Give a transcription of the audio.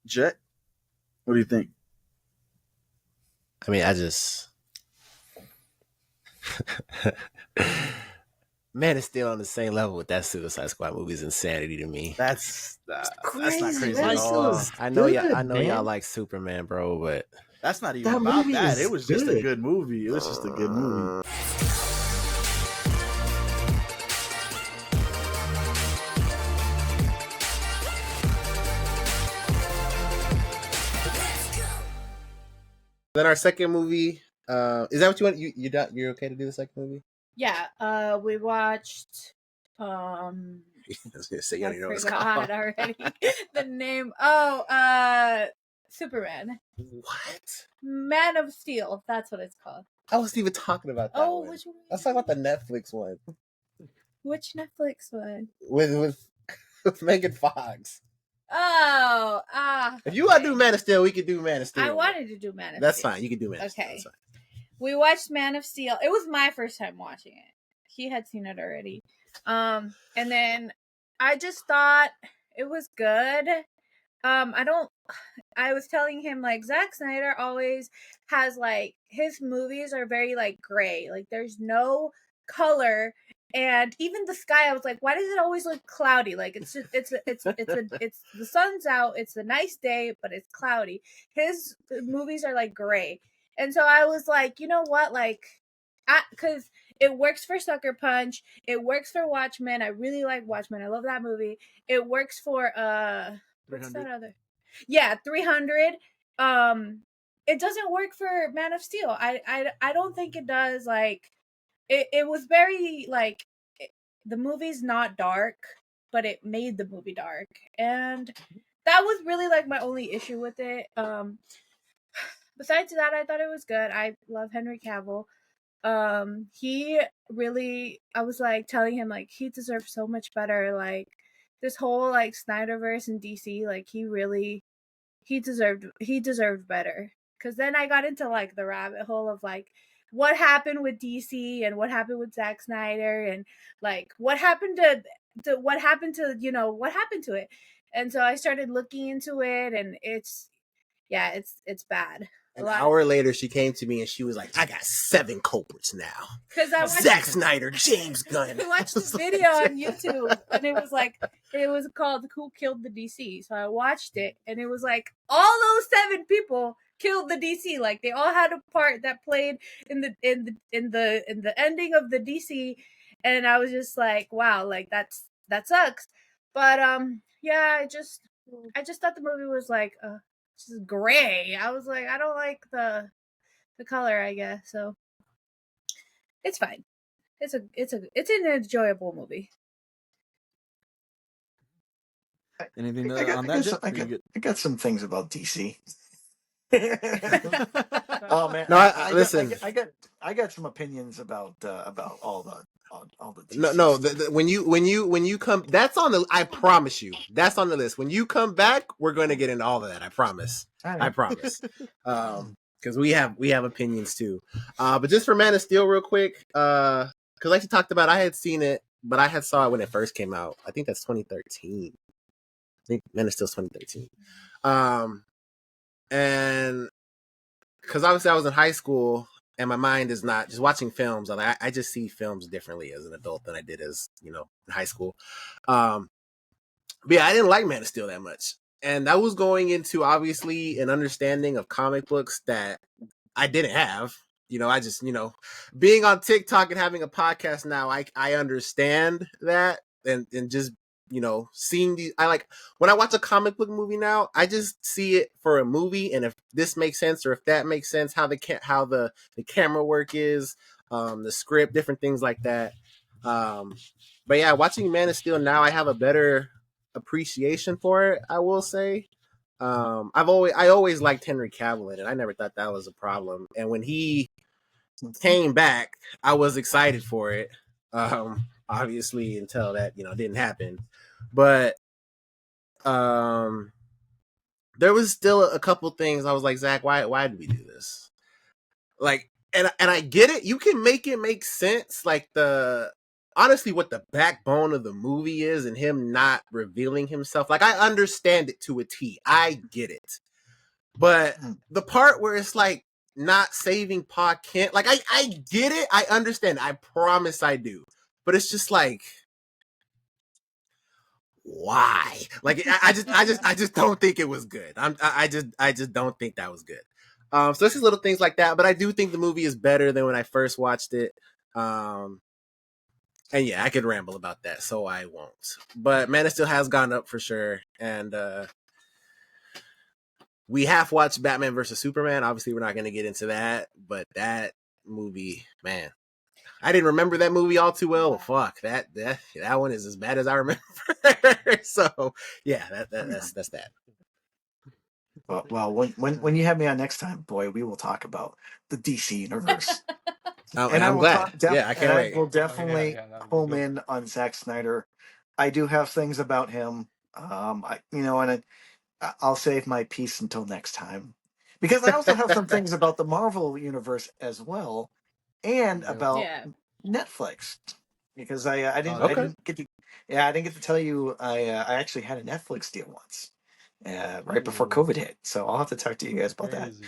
Jet, what do you think? I mean, I just Man is still on the same level with that Suicide Squad movie. Is insanity to me. That's that's not Crazy. crazy Man at of Steel all. is I know good, I know y'all man. like Superman, bro, but That's not even That about movie that. It is was just a good. good movie. It was just a good movie. then our second movie. Is that what you want? You're okay to do the second movie? Yeah. We watched. I was gonna say you I already know what it's forgot called. already the name. Superman. What? Man of Steel. That's what it's called. I wasn't even talking about that one. Which one? Let's talk about the Netflix one Which Netflix one? with Megan Fox. Oh, If you want to do Man of Steel, we could do Man of Steel. I wanted to do Man of That's Steel. fine. You can do Man of Steel. Okay. That's fine. We watched Man of Steel. It was my first time watching it. He had seen it already. And then I just thought it was good. I was telling him, like, Zack Snyder always has, like, his movies are very, like, gray. Like, there's no color. And even the sky, I was like, why does it always look cloudy? Like, it's the sun's out, it's a nice day, but it's cloudy. His movies are like gray. And so I was like, you know what? Like, because it works for Sucker Punch, it works for Watchmen. I really like Watchmen. I love that movie. It works for what's that other? Yeah, 300. It doesn't work for Man of Steel. I don't think it does. Like, it was very like the movie's not dark, but it made the movie dark, and that was really like my only issue with it. Besides that, I thought it was good. I love Henry Cavill. He really, I was like telling him, like, he deserves so much better. Like, this whole like Snyderverse and DC, like, he deserved better. Because then I got into like the rabbit hole of like what happened with DC and what happened with Zack Snyder, and like what happened to what happened to what happened to it. And so I started looking into it, and it's bad. An hour later, she came to me and she was like, "I got 7 culprits now. Because I watched Zack Snyder, James Gunn." I watched the video on YouTube, and it was called "Who Killed the DC." So I watched it, and it was like all those 7 people killed the DC. Like, they all had a part that played in the ending of the DC, and I was just like, wow, like that sucks. But yeah, I just thought the movie was like just gray. I was like, I don't like the color, I guess. So it's fine. It's an enjoyable movie. Anything on that, Jet? I got some things about DC. Oh man, No, listen. I got some opinions about all the DC No. stuff. When you come, that's on the. I promise you, that's on the list. When you come back, we're going to get into all of that. I promise. All right. I promise. Because we have opinions too. But just for Man of Steel, real quick. Because like you talked about, I had seen it, but I had saw it when it first came out. I think that's 2013. I think Man of Steel's 2013. And because obviously I was in high school, and my mind is not just watching films. I just see films differently as an adult than I did as in high school. But yeah, I didn't like Man of Steel that much, and that was going into obviously an understanding of comic books that I didn't have. I just being on TikTok and having a podcast now, I understand that, and just seeing these. I like when I watch a comic book movie now, I just see it for a movie, and if this makes sense or if that makes sense, how the camera work is, the script, different things like that. But yeah, watching Man of Steel now, I have a better appreciation for it, I will say. I always liked Henry Cavill in it. I never thought that was a problem, and when he came back, I was excited for it. Obviously, until that didn't happen, but there was still a couple things I was like, Zach, why did we do this? Like, and I get it. You can make it make sense, like the honestly what the backbone of the movie is, and him not revealing himself. Like, I understand it to a T. I get it. But the part where it's like not saving Pa Kent, like I get it. I understand. I promise I do. But it's just like, why? Like, I just don't think it was good. I just don't think that was good. So it's just little things like that. But I do think the movie is better than when I first watched it. And yeah, I could ramble about that, so I won't. But Man of Steel has gone up for sure. And we half watched Batman versus Superman. Obviously, we're not going to get into that. But that movie, man, I didn't remember that movie all too well. Fuck, that one is as bad as I remember. So yeah, that's that. Well, when you have me on next time, boy, we will talk about the DC universe. And I'm glad. Yeah, I can't I wait. will definitely that'll be home dope. in on Zack Snyder. I do have things about him. I'll save my piece until next time, because I also have some things about the Marvel universe as well, and Yep. about Yeah. Netflix, because I Oh, didn't okay. I didn't get to I didn't get to tell you I actually had a Netflix deal once, right before Ooh. COVID hit. So I'll have to talk to you guys about that. Crazy.